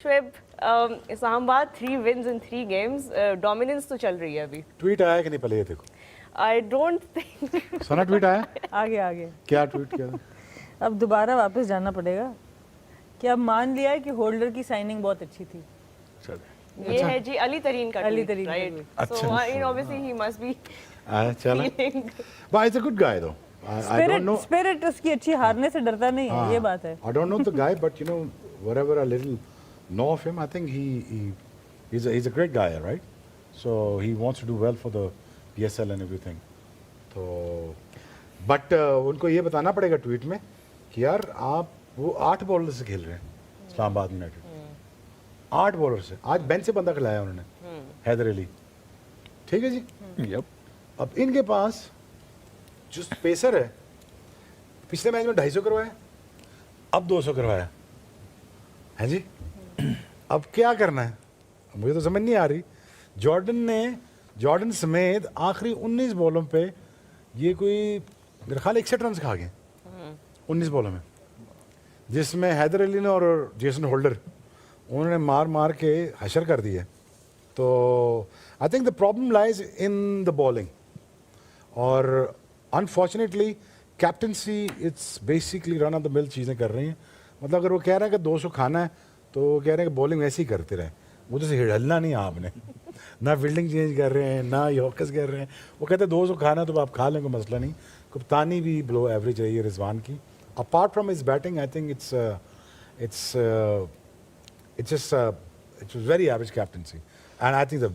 Shoaib, Islamabad 3 wins in 3 games. Dominance तो चल रही है अभी. ट्वीट आया कि नहीं पहले ये देखो. I don't think. Sana tweet आया? आगे क्या ट्वीट किया? अब दोबारा वापस जाना पड़ेगा कि अब मान लिया है कि होल्डर की साइनिंग बहुत अच्छी थी. ये है जी अली तरीन का अली tweet, तरीन का right? tweet. So obviously he must be चला. But he's a good guy though. I don't know. Spirit उसकी अच्छी, हारने से डरता नहीं है, ये बात है. I don't know the guy, but you know, whatever a little know of him, I think he's a great guy, right? So he wants to do well for the PSL and everything. तो but उनको ये बताना पड़ेगा tweet में कि यार आप वो 8 बॉलर से खेल रहे हैं इस्लामाबाद यूनाइटेड. 8 बॉलर से आज बेंच से बंदा खिलाया उन्होंने, हैदर अली. ठीक है जी. Yep. अब इनके पास जो पेसर है, पिछले मैच में 250 करवाया, अब 200 करवाया है जी. अब क्या करना है मुझे तो समझ नहीं आ रही. जॉर्डन समेत आखिरी 19 बॉलों पे ये कोई मेरे ख्याल 61 रन खा गए 19 बॉलों में, जिसमें हैदर अली ने और जेसन होल्डर उन्होंने मार के हशर कर दिया. तो I think the problem lies in the bowling और unfortunately captaincy it's basically run of the mill चीज़ें कर रही हैं. मतलब अगर वो कह रहे हैं कि 200 खाना है तो वो कह रहे हैं कि बॉलिंग वैसे ही करते रहे, मुझे से हिलना नहीं आपने. ना फील्डिंग चेंज कर रहे हैं ना यॉर्कर्स कर रहे हैं. वो कहते हैं 200 खाना तो आप खा लें, कोई मसला नहीं. कप्तानी भी बिलो एवरेज रही है रिजवान की. Apart from his batting I think it's very average captaincy and I think it's a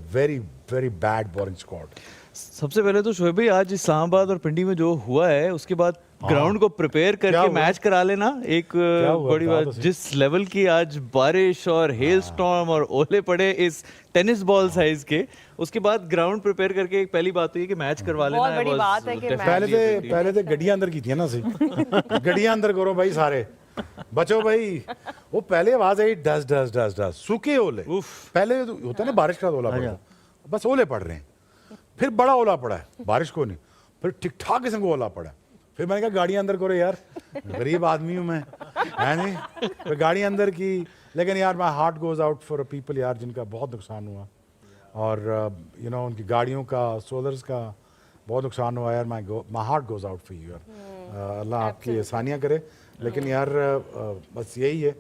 very bad bowling squad. सबसे पहले तो शोएब भाई आज इस्लामाबाद और पिंडी में जो हुआ है उसके बाद ग्राउंड को प्रिपेयर करके मैच करा लेना एक बड़ी बात. जिस लेवल की आज बारिश और हेल स्टॉर्म और ओले पड़े इस टेनिस बॉल साइज के, उसके बाद ग्राउंड प्रिपेयर करके एक पहली बात तो ये कि मैच करवा लेना बहुत बड़ी बात है कि पहले तो गड्डियां अंदर की थी ना सही. गड्डियां अंदर करो भाई सारे बचो भाई. वो पहले आवाज आई डस डस डस डस सूखे ओले. पहले तो होता है ना बारिश का ओला पड़ा, बस ओले पड़ रहे हैं. फिर बड़ा ओला पड़ा है, बारिश को नहीं, फिर ठीक ठाक किस्म को ओला पड़ा. फिर मैंने कहा गाड़ियां अंदर करो यार, गरीब आदमी हूँ मैं, है नहीं. फिर गाड़ी अंदर की. लेकिन यार my heart goes out for people यार जिनका बहुत नुकसान हुआ और यू नो उनकी गाड़ियों का सोलर्स का बहुत नुकसान हुआ यार. My heart goes out for you यार. अल्लाह आपकी आसानियाँ करे. लेकिन यार बस यही है.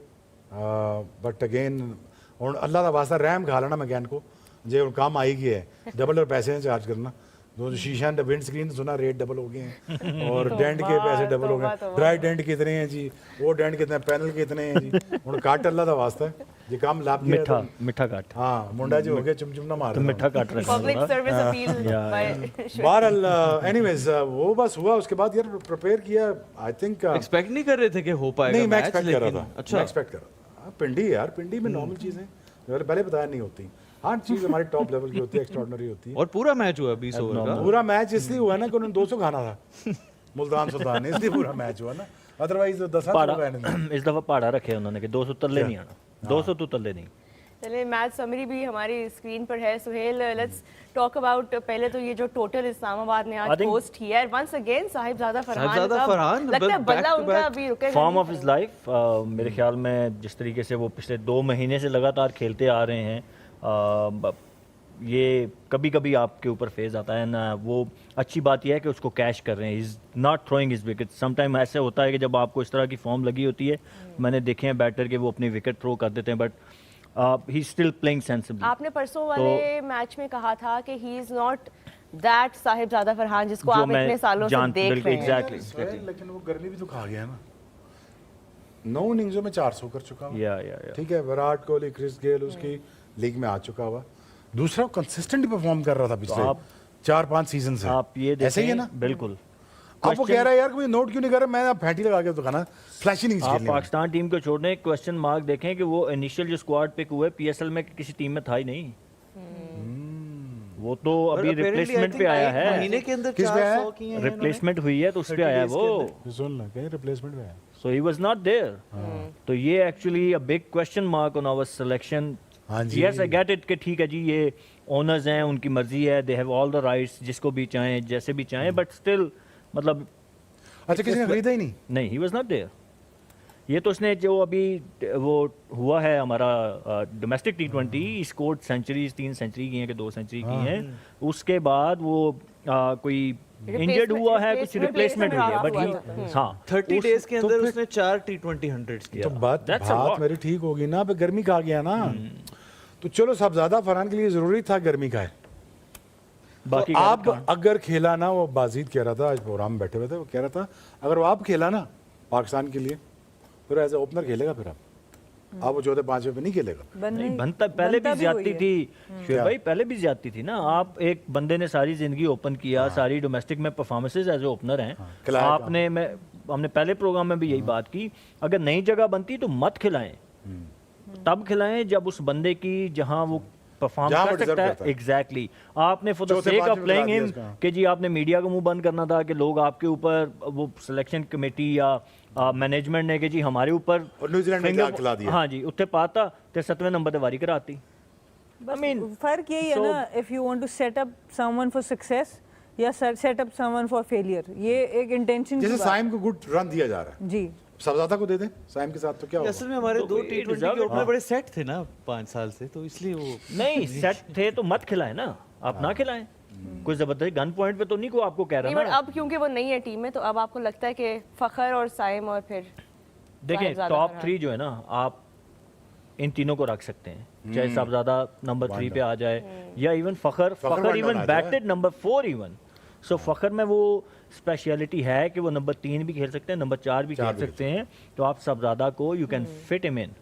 बट अगेन और अल्लाह का वास्ता रहम खा लेना मैकेन को जे काम आई गया है. डबल पैसे चार्ज करना. दो शीशा विंड स्क्रीन सुना रेट डबल हो गए हैं और डेंट के पैसे डबल हो गए. ड्राई डेंट कितने हैं जी, वो डेंट कितने, पैनल कितने हैं जी. उन काट अल्लाह का वास्ता है ये काम लाभ मिठा काट. हाँ मुंडा जो हो गया चुमचुम ना मार मिठा काट रखा. पब्लिक सर्विस अपील बाय बहरहाल एनीवेज वो बस हुआ. उसके बाद यार प्रिपेयर किया. आई थिंक एक्सपेक्ट नहीं कर रहे थे कि हो पाएगा. नहीं मैं एक्सपेक्ट कर रहा था. अच्छा एक्सपेक्ट कर रहा था. पिंडी यार पिंडी में नॉर्मल चीज़ें पहले बताया नहीं होती. हर चीज़ हमारी टॉप लेवल की होती है, एक्स्ट्राऑर्डिनरी होती है. और पूरा मैच हुआ 20 ओवर का. पूरा मैच इसलिए हुआ ना कि उन्होंने 200 खाना था मुल्तान सुल्तान ने, इसलिए पूरा मैच हुआ ना. अदरवाइज 10 इस दफा पहाड़ा रखे उन्होंने कि 200 तल्ले नहीं आना. 200 तो तल्ले नहीं. चलिए मैच समरी भी हमारी स्क्रीन पर है. सुहेल लेट्स टॉक अबाउट पहले तो ये जो टोटल इस्लामाबाद ने आज पोस्ट किया है वंस अगेन साहिबजादा फरहान लगता है बल्ला उनका अभी रुकेगा. फॉर्म ऑफ हिज लाइफ मेरे ख्याल में जिस तरीके से वो पिछले 2 महीने से लगातार खेलते आ रहे हैं, ये कभी कभी आपके ऊपर फेज आता है ना. वो अच्छी बात यह है कि उसको कैश कर रहे हैं. Is not throwing his wicket. Sometime ऐसे होता है कि जब आपको इस तरह की फॉर्म लगी होती है, मैंने देखे हैं बैटर के वो अपनी विकेट थ्रो कर देते हैं, but he still playing sensibly. आपने परसों वाले मैच में कहा था कि he is not that Sahibzada Farhan जिसको आप इतने सालों से देख रहे हैं. एग्जैक्टली. लेकिन वो गर्मी भी तो खा गया ना. 9 इनिंग्सों में 400 कर चुका हुआ. या ठीक है. विराट कोहली, क्रिस गेल उसकी लीग में आ चुका हुआ. दूसरा कंसिस्टेंट परफॉर्म कर रहा था पिछले 4-5 सीजन से. आप ये ऐसे ही है ना. बिल्कुल. आप वो कह रहा है यार कोई नोट क्यों नहीं कर रहा. मैं फैंटी लगा के तो खाना फ्लैशी नहीं आप पाकिस्तान टीम को छोड़ने क्वेश्चन मार्क देखें कि वो इनिशियल जो स्क्वाड पिक हुए पीएसएल में किसी टीम में था ही नहीं. वो तो अभी रिप्लेसमेंट पे आया है. महीने के अंदर किस पे आया? रिप्लेसमेंट हुई है तो उस पे आया है वो. सुन ना कहीं रिप्लेसमेंट में आया. So he was not there. तो ये actually a big question mark on our selection. Yes I get it कि ठीक है जी ये ओनर्स हैं, उनकी मर्जी है, they have all the rights जिसको भी चाहें जैसे भी चाहें, बट स्टिल मतलब अच्छा किसी ने खरीदा ही नहीं. नहीं, ही वाज नॉट देयर. ये तो उसने जो अभी वो हुआ है हमारा domestic T20 scored centuries, 3 century की हैं कि 2 सेंचुरी की हैं, उसके बाद वो कोई इंजर्ड हुआ है, कुछ रिप्लेसमेंट हुई है, बट हाँ 30 डेज के अंदर उसने 4 T20 100s किया। तो बात मेरी ठीक होगी ना, पे गर्मी का आ गया ना, तो चलो साहबजादा फरहान के लिए जरूरी था गर्मी का है। बाकी तो आप अगर खेला ना, वो बाजीद कह रहा था, आज प्रोग्राम में बैठे हुए थे, वो कह रहा था अगर वो आप खेला ना पाकिस्तान के लिए, फिर एज ए ओपनर खेलेगा, फिर आप वो चौथे 5वें पे नहीं खेलेगा। नहीं बनता, पहले भी ज्यादती थी शुएब भाई, पहले भी ज्यादती थी ना। आप एक बंदे ने सारी जिंदगी ओपन किया, सारी डोमेस्टिक में परफॉर्मेंसेज एज ए ओपनर हैं, आपने हमने पहले प्रोग्राम में भी यही बात की, अगर नई जगह बनती तो मत खिलाएं, तब खिलाएं जब उस बंदे की जहां वो परफॉर्म कर सकता है। एग्जैक्टली आपने for the sake of playing him कि जी आपने मीडिया को मुंह बंद करना था कि लोग आपके ऊपर, वो सिलेक्शन कमेटी या मैनेजमेंट ने कि जी हमारे ऊपर न्यूजीलैंड ने जाल खिला दिया। हाँ जी, उत्ते पाता ते 7वें नंबर ते वारी कराती। I mean, फर्क यही है ना, if you want to set up someone for success या set up someone for failure, ये एक इंटेंशन की बात है। जैसे साइम को गुड रन दिया जा रहा है जी, साहबजादा को दे दें साइम के साथ, तो क्या होगा? असल में हमारे 2 T20 के ओपनर बड़े सेट थे ना 5 साल से, तो इसलिए वो नहीं सेट थे तो मत खिलाएं ना, आप ना खिलाएं। कोई जबरदस्ती गन पॉइंट पे तो नहीं को आपको कह रहा नहीं, ना। बट अब क्योंकि वो नहीं है टीम में, तो अब आपको लगता है कि फखर और साइम और फिर देखें टॉप 3 जो है ना, आप इन तीनों को रख सकते हैं, चाहे साहबजादा नंबर 3 पे आ जाए या इवन फखर इवन बैटेड नंबर 4 इवन। सो फखर में वो स्पेशलिटी है कि वो नंबर 3 भी खेल सकते हैं, नंबर 4 भी खेल सकते हैं, तो आप साहबजादा को you can fit him in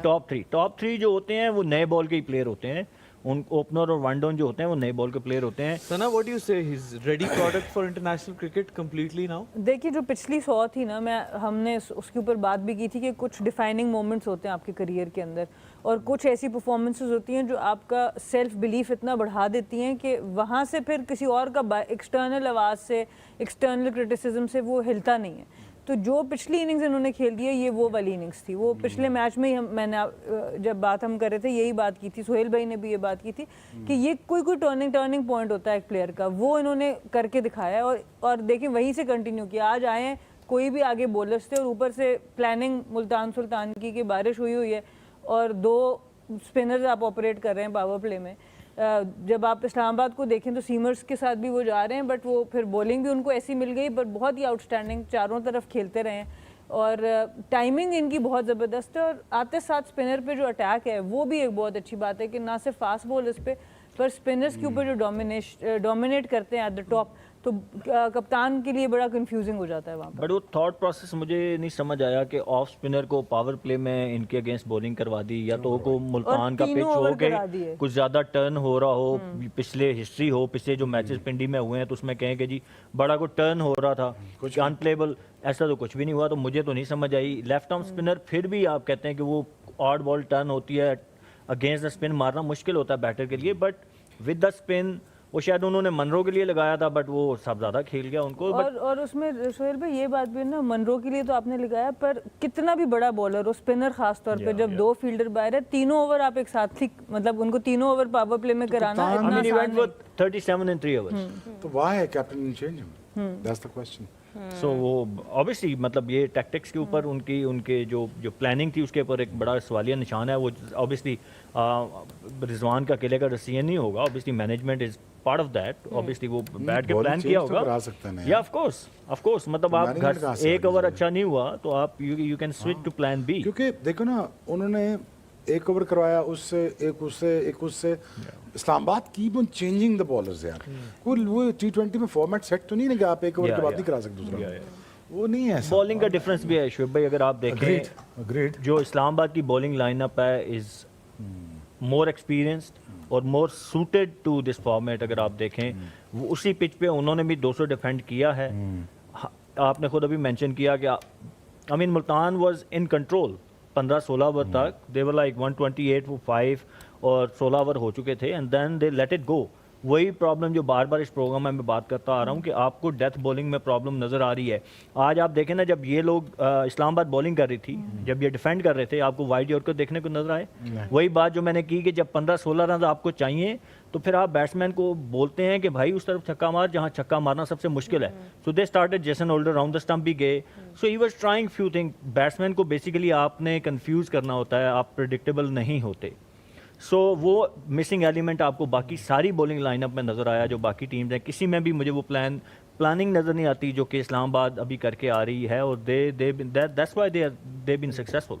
top 3। Top 3 जो होते हैं वो नए बॉल के ही प्लेयर होते हैं, उन ओपनर और वन डाउन जो होते हैं वो नए बॉल के प्लेयर होते हैं। सना, व्हाट डू यू से, he is ready product for international cricket completely now? देखिए जो पिछली 100 थी ना, हमने उसके ऊपर बात भी की थी कि कुछ डिफाइनिंग मोमेंट्स होते हैं आपके करियर के अंदर, और कुछ ऐसी परफॉर्मेंसेस होती हैं जो आपका सेल्फ बिलीफ इतना बढ़ा देती हैं कि वहाँ से फिर किसी और का एक्सटर्नल आवाज़ से, एक्सटर्नल क्रिटिसिज्म से वो हिलता नहीं है। तो जो पिछली इनिंग्स इन्होंने खेल दी है, ये वो वाली इनिंग्स थी। वो पिछले मैच में ही मैंने जब बात हम कर रहे थे यही बात की थी, सुहेल भाई ने भी ये बात की थी कि ये कोई टर्निंग पॉइंट होता है एक प्लेयर का, वो इन्होंने करके दिखाया और देखिए वहीं से कंटिन्यू किया। आज आए हैं, कोई भी आगे बॉलर्स थे और ऊपर से प्लानिंग मुल्तान सुल्तान की बारिश हुई है और 2 स्पिनर्स आप ऑपरेट कर रहे हैं पावर प्ले में। जब आप इस्लामाबाद को देखें तो सीमर्स के साथ भी वो जा रहे हैं, बट वो फिर बॉलिंग भी उनको ऐसी मिल गई, बट बहुत ही आउटस्टैंडिंग चारों तरफ खेलते रहे हैं और टाइमिंग इनकी बहुत ज़बरदस्त है। और आते साथ स्पिनर पे जो अटैक है वो भी एक बहुत अच्छी बात है कि ना सिर्फ फास्ट बॉलर्स पे पर स्पिनर्स के ऊपर जो डोमिनेट करते हैं एट द टॉप, तो कप्तान के लिए बड़ा कंफ्यूजिंग हो जाता है वहाँ पर। बट वो थॉट प्रोसेस मुझे नहीं समझ आया कि ऑफ स्पिनर को पावर प्ले में इनके अगेंस्ट बॉलिंग करवा दी, या तो को मुल्तान का पिच हो गई, कुछ ज़्यादा टर्न हो रहा हो, पिछले हिस्ट्री हो, पिछले जो मैचेस पिंडी में हुए हैं तो उसमें कहें कि जी बड़ा को टर्न हो रहा था, कुछ अनप्लेबल, ऐसा तो कुछ भी नहीं हुआ। तो मुझे तो नहीं समझ आई। लेफ्ट आर्म स्पिनर फिर भी आप कहते हैं कि वो ऑड बॉल टर्न होती है, अगेंस्ट द स्पिन मारना मुश्किल होता है बैटर के लिए, बट विद द स्पिन वो शायद उन्होंने मनरो के लिए लगाया था, बट वो साहबजादा खेल गया उनको। और उसमें सोहेल भाई ये बात भी है ना, मनरो के लिए तो आपने लगाया, पर कितना भी बड़ा बॉलर हो, स्पिनर खास तौर पे जब 2 फील्डर बाहर है, 3 ओवर आप एक साथ ही, मतलब उनको 3 ओवर पावर प्ले में कराना इतना आसान नहीं। 37 in 3 hours। तो व्हाई है captain change him? That's the question. So वो ऑब्वियसली मतलब ये टैक्टिक्स के ऊपर उनके जो प्लानिंग थी उसके ऊपर एक बड़ा सवालिया निशान है। वो ऑब्वियसली रिजवान का अकेले का डिसीजन नहीं होगा, obviously management is part of that. Obviously वो बैठ के प्लान किया होगा, या ऑफ कोर्स मतलब आप घर एक ओवर अच्छा नहीं हुआ तो आप you can switch to plan B. क्योंकि देखो ना, उन्होंने 1 ओवर करवाया, उससे एक उससे Islamabad keep on changing the bowlers यार। वो T20 में फॉर्मेट सेट तो नहीं है कि आप 1 ओवर के बाद नहीं करा सकते दूसरा, वो नहीं है। बॉलिंग का डिफरेंस भी है शुएब भाई, अगर आप देखें जो इस्लामाबाद की बॉलिंग लाइनअप है इज मोर एक्सपीरियंस्ड और मोर सूटेड टू दिस फॉर्मेट। अगर आप देखें वो उसी पिच पे उन्होंने भी 200 डिफेंड किया है। आपने खुद अभी मेंशन किया कि I mean Multan was in control 15-16 over तक, दे वर लाइक 128 for 5 और 16 ओवर हो चुके थे, and then they let it go. वही प्रॉब्लम जो बार बार इस प्रोग्राम में मैं बात करता आ रहा हूँ कि आपको डेथ बॉलिंग में प्रॉब्लम नज़र आ रही है। आज आप देखें ना, जब ये लोग इस्लामाबाद बॉलिंग कर रही थी, जब ये डिफेंड कर रहे थे, आपको वाइड यॉर्कर देखने को नजर आए? वही बात जो मैंने की कि जब 15-16 रन आपको चाहिए तो फिर आप बैट्समैन को बोलते हैं कि भाई उस तरफ छक्का मार जहां छक्का मारना सबसे मुश्किल है। So they started Jason Holder round the stump भी गए। So he was trying few thing. Batsman को बेसिकली आपने कंफ्यूज करना होता है, आप प्रेडिक्टेबल नहीं होते। सो वो मिसिंग एलिमेंट आपको बाकी सारी बॉलिंग लाइनअप में नज़र आया जो बाकी टीम्स हैं, किसी में भी मुझे वो प्लानिंग नज़र नहीं आती जो कि इस्लामाबाद अभी करके आ रही है, और that's why they been successful.